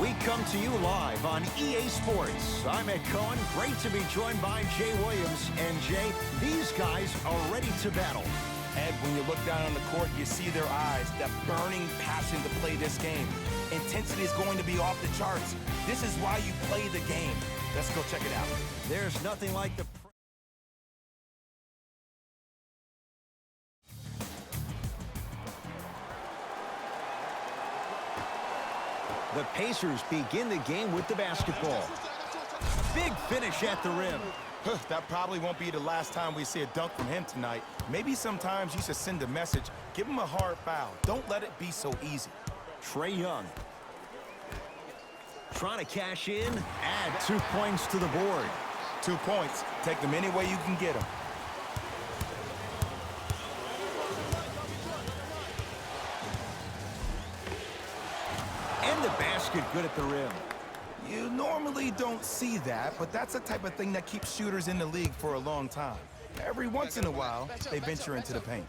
We come to you live on EA Sports. I'm Ed Cohen. Great to be joined by Jay Williams. And Jay, these guys are ready to battle. Ed, when you look down on the court, you see their eyes, that burning passion to play this game. Intensity is going to be off the charts. This is why you play the game. Let's go check it out. There's nothing like the... The Pacers begin the game with the basketball. Big finish at the rim. That probably won't be the last time we see a dunk from him tonight. Maybe sometimes you should send a message. Give him a hard foul. Don't let it be so easy. Trae Young. Trying to cash in. Add 2 points to the board. 2 points. Take them any way you can get them. And the basket good at the rim. You normally don't see that, but that's the type of thing that keeps shooters in the league for a long time. Every once in a while, they venture into the paint.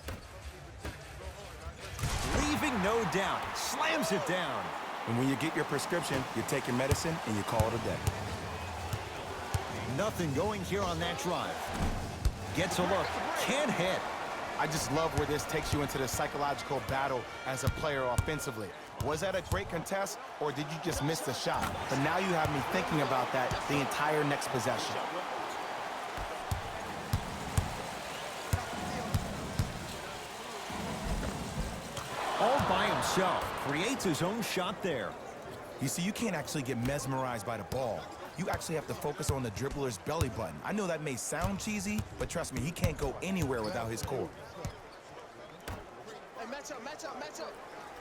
Leaving no doubt. Slams it down. And when you get your prescription, you take your medicine and you call it a day. Nothing going here on that drive. Gets a look. Can't hit. I just love where this takes you into the psychological battle as a player offensively. Was that a great contest, or did you just miss the shot? But now you have me thinking about that the entire next possession. All by himself. Creates his own shot there. You see, you can't actually get mesmerized by the ball. You actually have to focus on the dribbler's belly button. I know that may sound cheesy, but trust me, he can't go anywhere without his core. Hey, match up.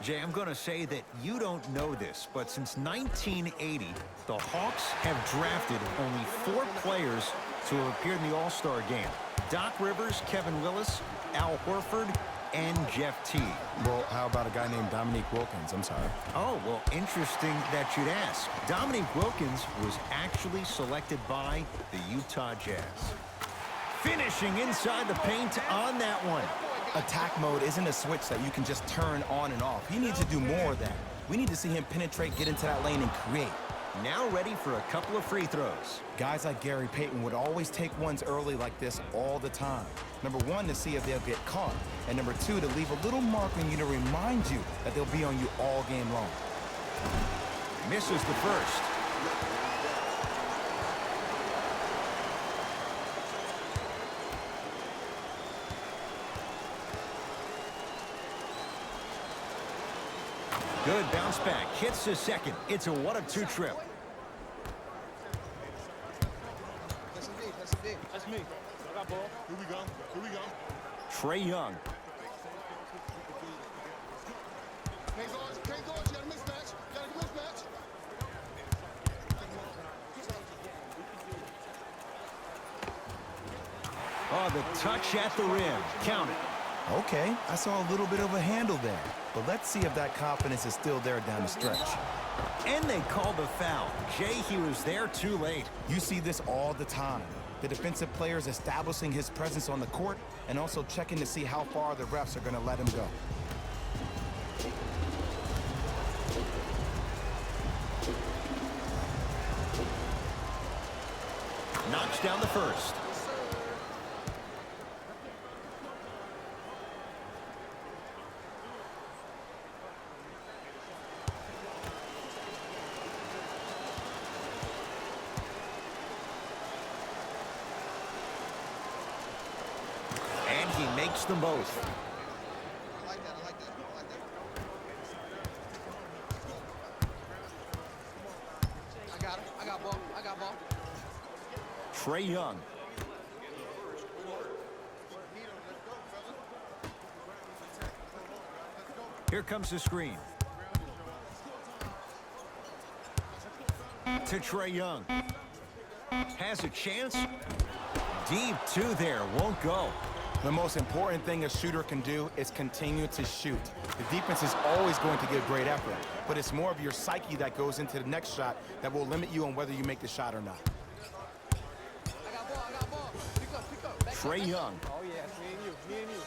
Jay, I'm going to say that you don't know this, but since 1980, the Hawks have drafted only 4 players to have appeared in the All-Star game. Doc Rivers, Kevin Willis, Al Horford, and Jeff Teague. Well, how about a guy named Dominique Wilkins? I'm sorry. Oh, well, interesting that you'd ask. Dominique Wilkins was actually selected by the Utah Jazz. Finishing inside the paint on that one. Attack mode isn't a switch that you can just turn on and off. He needs to do more of that. We need to see him penetrate, get into that lane, and create. Now ready for a couple of free throws. Guys like Gary Payton would always take ones early like this all the time. Number 1, to see if they'll get caught. And number 2, to leave a little mark on you to remind you that they'll be on you all game long. Misses the first. Good bounce back. Hits the second. It's a 1-of-2 trip. That's me. I got ball. Here we go. Trae Young. Can't guard. You got a mismatch. Oh, the touch at the rim. Count it. Okay, I saw a little bit of a handle there. But let's see if that confidence is still there down the stretch. And they called the foul. Jay, he was there too late. You see this all the time. The defensive players establishing his presence on the court and also checking to see how far the refs are going to let him go. Knocks down the first. And he makes them both. I like that. I got ball. Trae Young. Here comes the screen. To Trae Young. Has a chance. Deep 2 there. Won't go. The most important thing a shooter can do is continue to shoot. The defense is always going to give great effort, but it's more of your psyche that goes into the next shot that will limit you on whether you make the shot or not. I got ball. Pick up. Trae Young. Oh, yeah, me and you.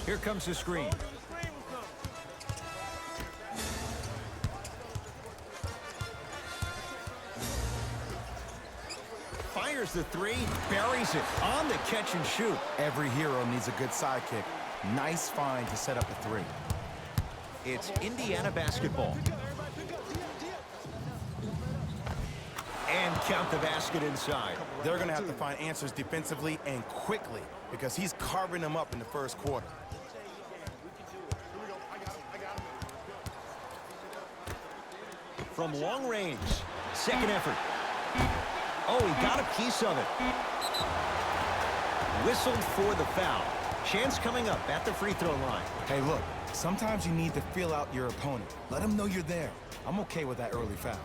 Here comes the screen. Here's the three. Buries it on the catch and shoot. Every hero needs a good sidekick. Nice find to set up a three. It's Indiana basketball. And count the basket inside. They're going to have to find answers defensively and quickly because he's carving them up in the first quarter. From long range. Second effort. Oh, he got a piece of it. Whistled for the foul. Chance coming up at the free throw line. Hey, look, sometimes you need to feel out your opponent. Let him know you're there. I'm okay with that early foul.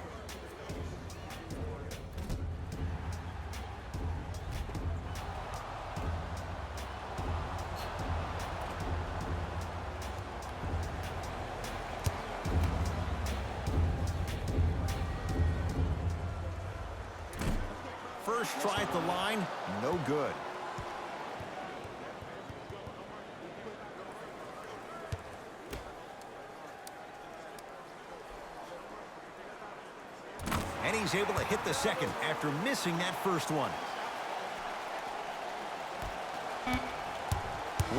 First try at the line, no good. And he's able to hit the second after missing that first one.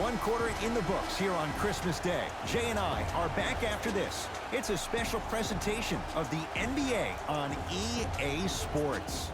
One quarter in the books here on Christmas Day. Jay and I are back after this. It's a special presentation of the NBA on EA Sports.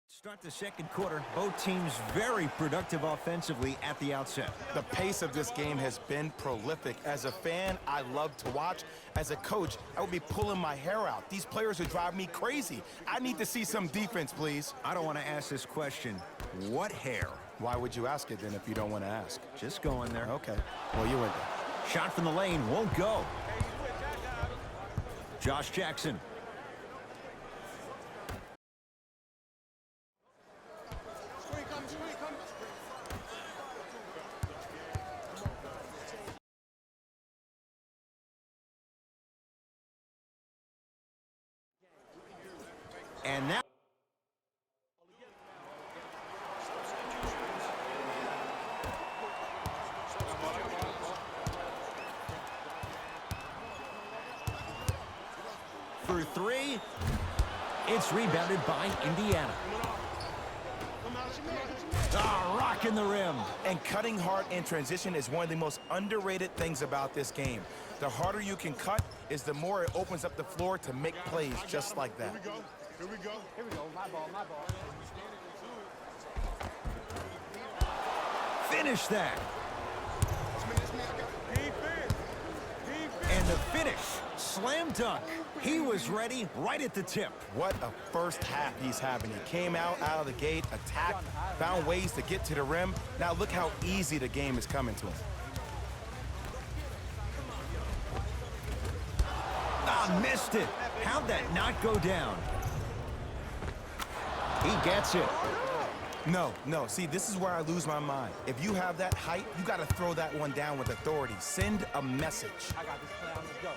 Start the second quarter. Both teams very productive offensively at the outset. The pace of this game has been prolific. As a fan, I love to watch. As a coach, I would be pulling my hair out. These players would drive me crazy. I need to see some defense, please. I don't want to ask this question. What hair? Why would you ask it then if you don't want to ask? Just going there. Okay. Well, you went there. Shot from the lane won't go. Josh Jackson. And now for three, it's rebounded by Indiana. Ah, rocking the rim. And cutting hard in transition is one of the most underrated things about this game. The harder you can cut is the more it opens up the floor to make plays just like that. Here we go. Here we go. My ball, my ball. Finish that. And the finish, slam dunk. He was ready right at the tip. What a first half he's having. He came out of the gate, attacked, found ways to get to the rim. Now look how easy the game is coming to him. Ah, missed it. How'd that not go down? He gets it. No. See, this is where I lose my mind. If you have that height, you got to throw that one down with authority. Send a message. I got this play. I'm just go.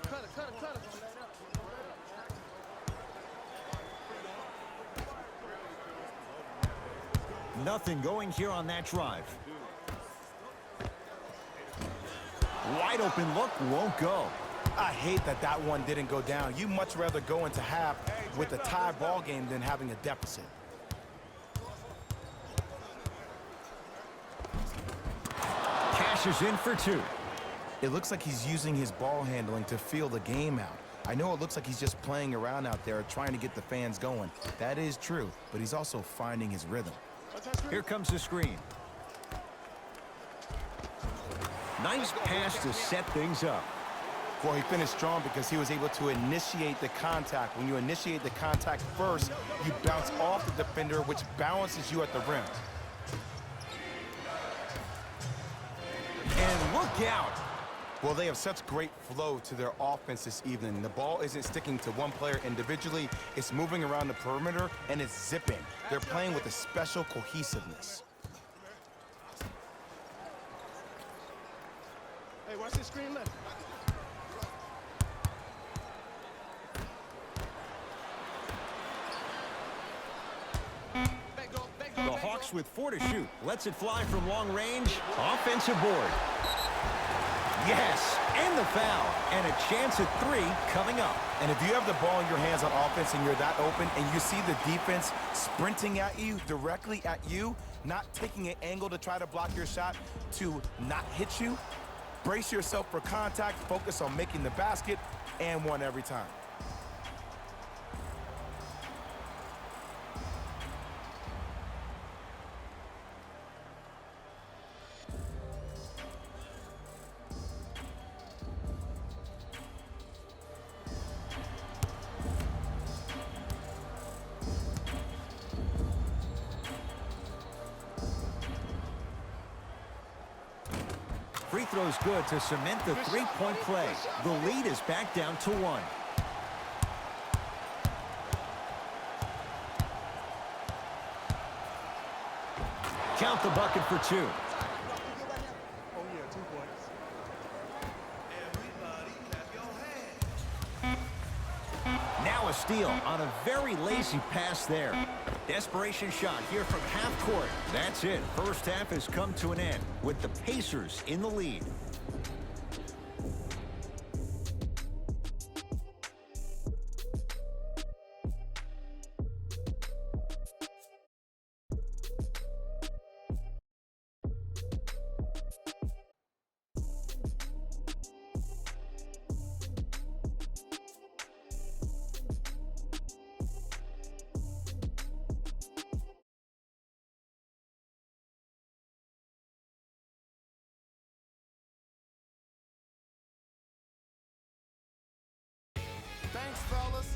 Cut it. Nothing going here on that drive. Wide open look, won't go. I hate that one didn't go down. You much rather go into half with a tie ball game than having a deficit. Cashes in for two. It looks like he's using his ball handling to feel the game out. I know it looks like he's just playing around out there trying to get the fans going. That is true, but he's also finding his rhythm. Here comes the screen. Nice pass to set things up. Well, he finished strong because he was able to initiate the contact. When you initiate the contact first, you bounce off the defender, which balances you at the rim. And look out. Well, they have such great flow to their offense this evening. The ball isn't sticking to one player individually. It's moving around the perimeter, and it's zipping. They're playing with a special cohesiveness. Hey, watch this screen left. The Hawks with 4 to shoot. Lets it fly from long range. Offensive board. Yes, and the foul. And a chance at 3 coming up. And if you have the ball in your hands on offense and you're that open and you see the defense sprinting at you, directly at you, not taking an angle to try to block your shot to not hit you, brace yourself for contact, focus on making the basket, and one every time. Free throw's good to cement the three-point play. The lead is back down to 1. Count the bucket for 2. Oh, yeah, 2 points. Now a steal on a very lazy pass there. Desperation shot here from half court. That's it. First half has come to an end with the Pacers in the lead. Thanks, fellas.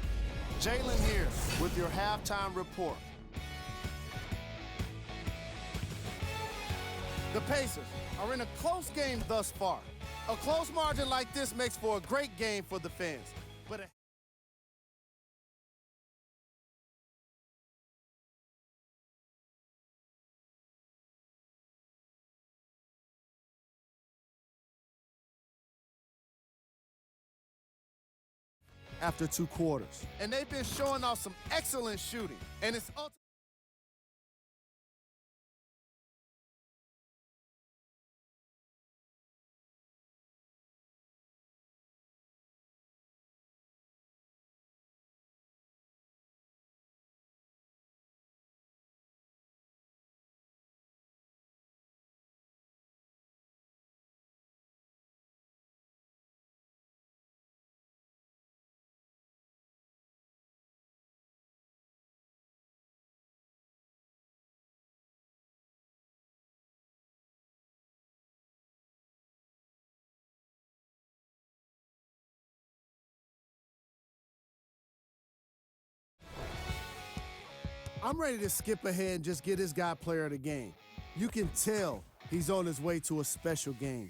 Jalen here with your halftime report. The Pacers are in a close game thus far. A close margin like this makes for a great game for the fans. But after 2 quarters. And they've been showing off some excellent shooting. And it's I'm ready to skip ahead and just get this guy player of the game. You can tell he's on his way to a special game.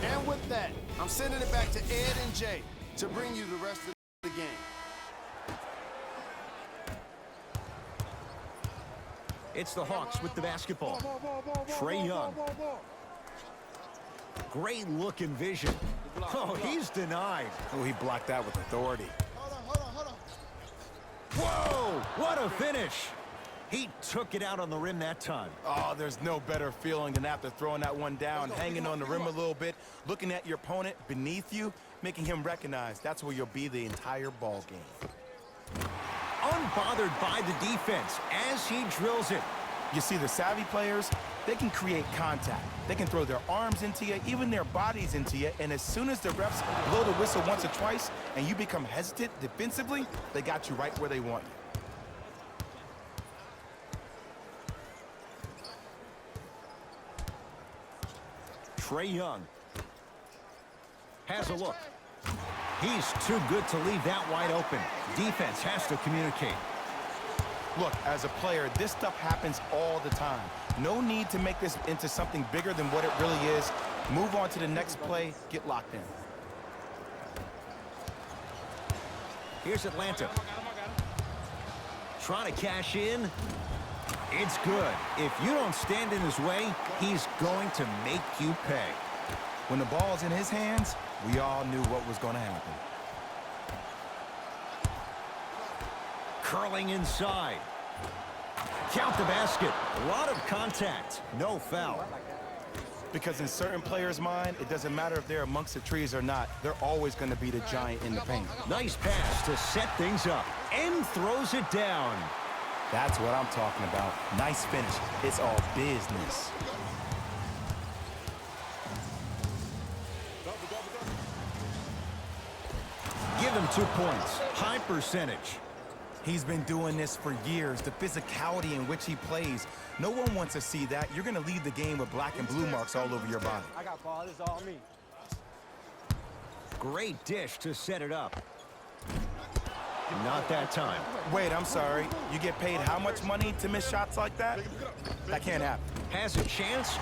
And with that, I'm sending it back to Ed and Jay to bring you the rest of the game. It's the Hawks with the basketball. Trae Young. Great look and vision. Oh, he's denied. Oh, he blocked that with authority. Hold on. Whoa, what a finish. He took it out on the rim that time. Oh, there's no better feeling than after throwing that one down, hanging on the rim a little bit, looking at your opponent beneath you, making him recognize that's where you'll be the entire ball game. Unbothered by the defense as he drills it. You see, the savvy players, they can create contact. They can throw their arms into you, even their bodies into you, and as soon as the refs blow the whistle once or twice and you become hesitant defensively, they got you right where they want you. Trae Young has a look. He's too good to leave that wide open. Defense has to communicate. Look, as a player, this stuff happens all the time. No need to make this into something bigger than what it really is. Move on to the next play, get locked in. Here's Atlanta. Trying to cash in. It's good. If you don't stand in his way, he's going to make you pay. When the ball's in his hands, we all knew what was going to happen. Curling inside. Count the basket. A lot of contact. No foul. Because in certain players' mind, it doesn't matter if they're amongst the trees or not. They're always going to be the giant in the paint. Nice pass to set things up. And throws it down. That's what I'm talking about. Nice finish. It's all business. Give him 2 points. High percentage. He's been doing this for years. The physicality in which he plays. No one wants to see that. You're going to leave the game with black and blue marks all over your body. I got ball. This is all me. Great dish to set it up. Not that time. Wait, I'm sorry. You get paid how much money to miss shots like that? That can't happen. Has a chance.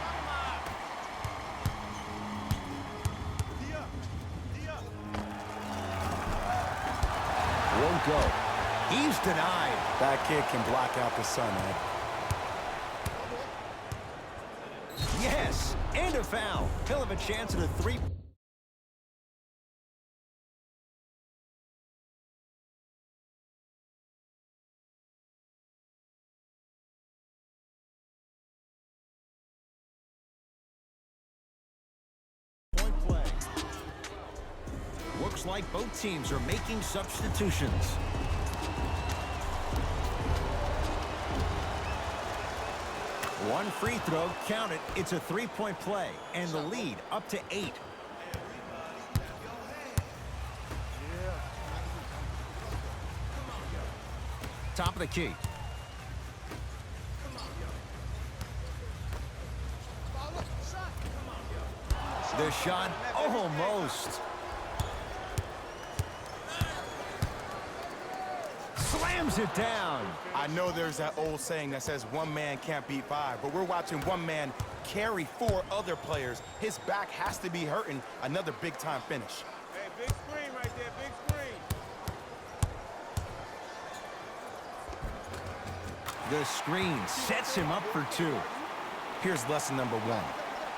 Won't go. He's denied. That kid can block out the sun, Ed. Yes, and a foul. He'll have a chance at a 3. Point play. Looks like both teams are making substitutions. One free throw, count it. It's a 3-point play, and the lead up to 8. Top of the key. The shot almost. Slams it down. I know there's that old saying that says one man can't beat 5, but we're watching one man carry 4 other players. His back has to be hurting. Another big-time finish. Hey, big screen right there, big screen. The screen sets him up for 2. Here's lesson number 1.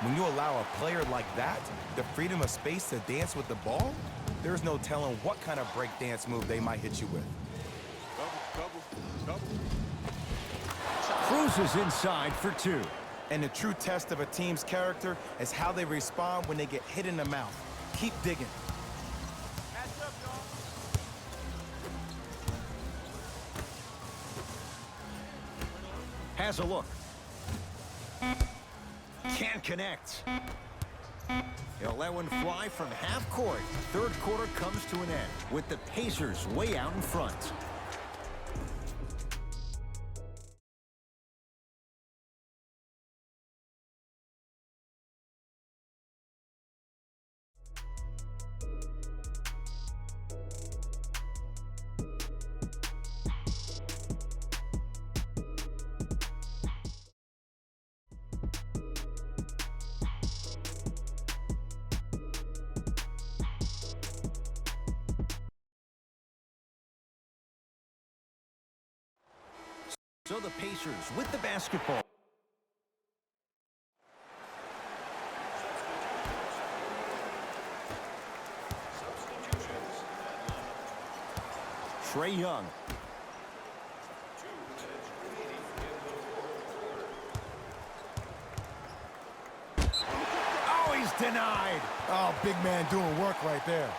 When you allow a player like that the freedom of space to dance with the ball, there's no telling what kind of break dance move they might hit you with. Cruises inside for 2. And the true test of a team's character is how they respond when they get hit in the mouth. Keep digging. Has a look. Can't connect. He'll let one fly from half court. Third quarter comes to an end with the Pacers way out in front. So the Pacers with the basketball. Trae Young. Oh, he's denied. Oh, big man doing work right there.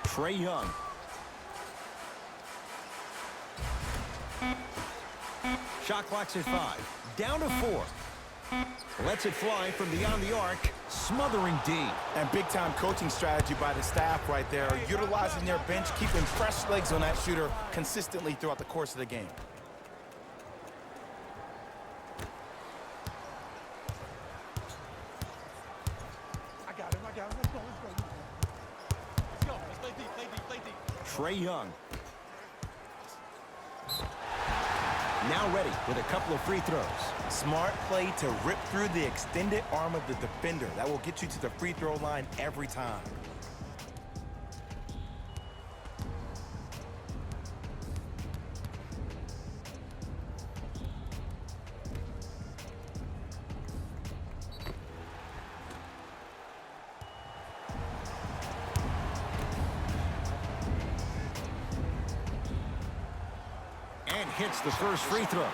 Trae Young. Shot clock's at 5. Down to 4. Lets it fly from beyond the arc. Smothering D. And big-time coaching strategy by the staff right there, utilizing their bench, keeping fresh legs on that shooter consistently throughout the course of the game. Trae Young. Now ready with a couple of free throws. Smart play to rip through the extended arm of the defender. That will get you to the free throw line every time. And hits the first free throw.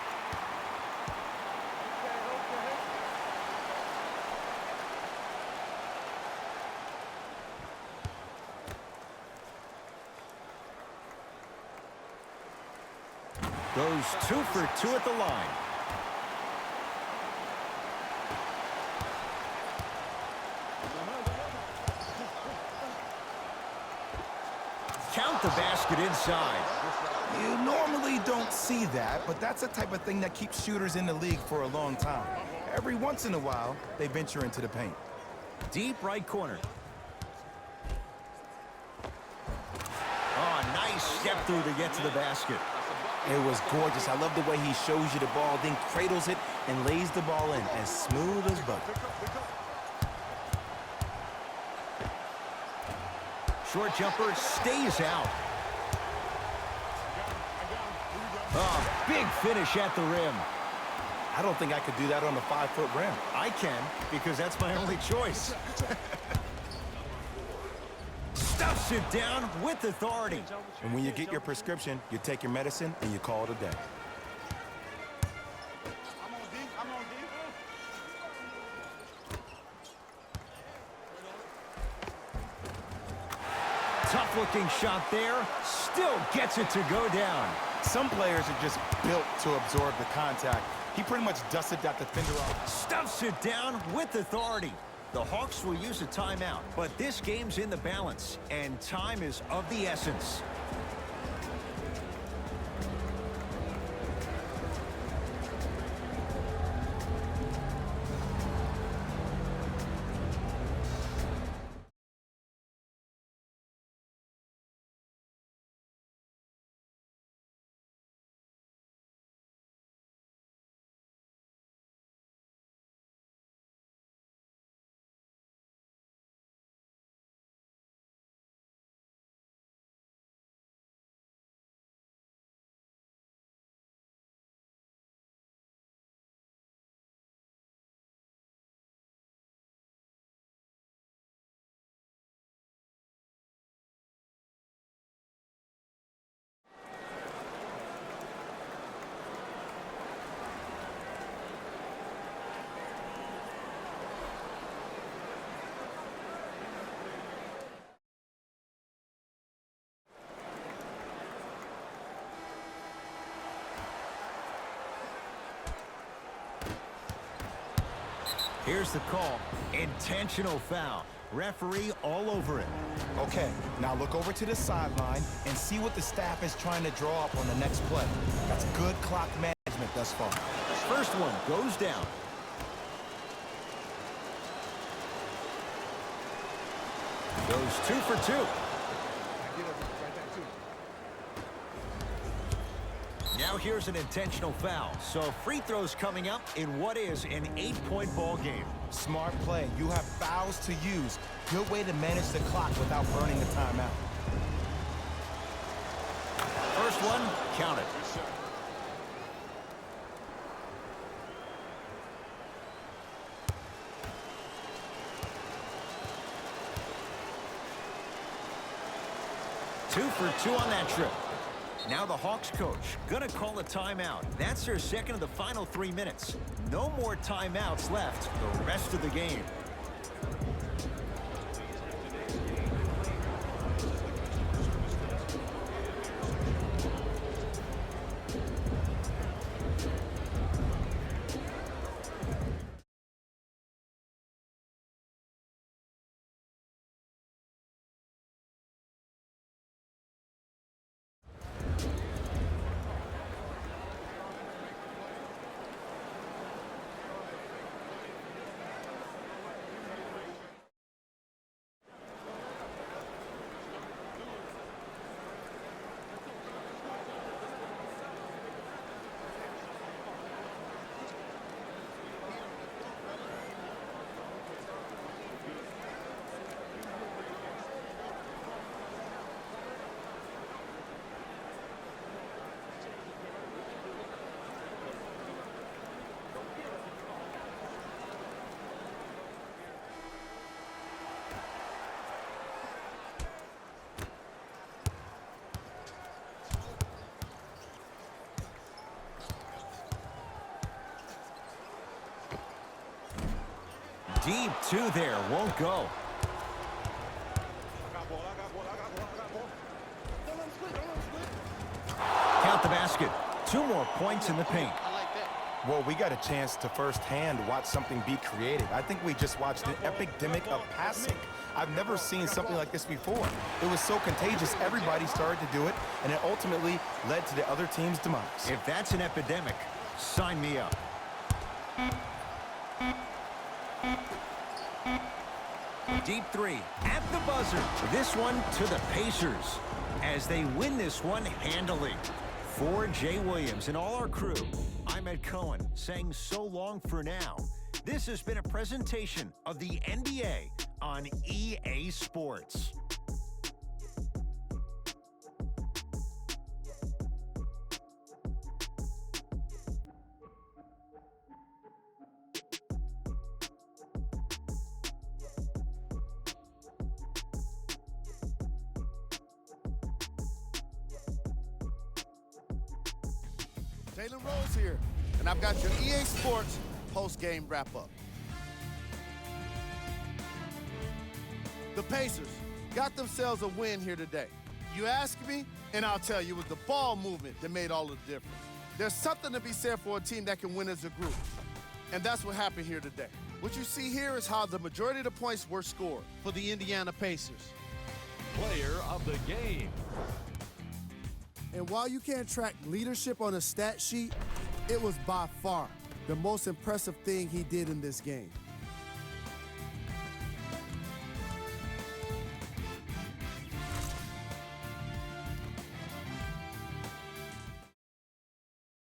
Goes 2 for 2 at the line. Count the basket inside. You normally don't see that, but that's the type of thing that keeps shooters in the league for a long time. Every once in a while, they venture into the paint. Deep right corner. Oh, nice step through to get to the basket. It was gorgeous. I love the way he shows you the ball, then cradles it and lays the ball in as smooth as butter. Short jumper stays out. Oh, big finish at the rim. I don't think I could do that on a 5-foot rim. I can, because that's my only choice. Stuffs it down with authority. And when you get your prescription, you take your medicine and you call it a day. Tough-looking shot there. Still gets it to go down. Some players are just built to absorb the contact. He pretty much dusted that defender off. Stuffs it down with authority. The Hawks will use a timeout, but this game's in the balance, and time is of the essence. Here's the call. Intentional foul. Referee all over it. Okay, now look over to the sideline and see what the staff is trying to draw up on the next play. That's good clock management thus far. First one goes down. Goes 2 for 2. Now here's an intentional foul. So free throws coming up in what is an 8-point ball game. Smart play. You have fouls to use. Good way to manage the clock without burning the timeout. First one, count it. Two for 2 on that trip. Now the Hawks coach gonna call a timeout. That's their second of the final 3 minutes. No more timeouts left the rest of the game. Deep two there, won't go. Count the basket. 2 more points in the paint. I like that. Well, we got a chance to firsthand watch something be created. I think we just watched an epidemic of passing. I've never seen something like this before. It was so contagious, everybody started to do it, and it ultimately led to the other team's demise. If that's an epidemic, sign me up. Deep 3 at the buzzer. This one to the Pacers as they win this one handily. For Jay Williams and all our crew, I'm Ed Cohen saying so long for now. This has been a presentation of the NBA on EA Sports. Jalen Rose here, and I've got your EA Sports post-game wrap-up. The Pacers got themselves a win here today. You ask me, and I'll tell you, it was the ball movement that made all the difference. There's something to be said for a team that can win as a group, and that's what happened here today. What you see here is how the majority of the points were scored for the Indiana Pacers. Player of the game. And while you can't track leadership on a stat sheet, it was by far the most impressive thing he did in this game.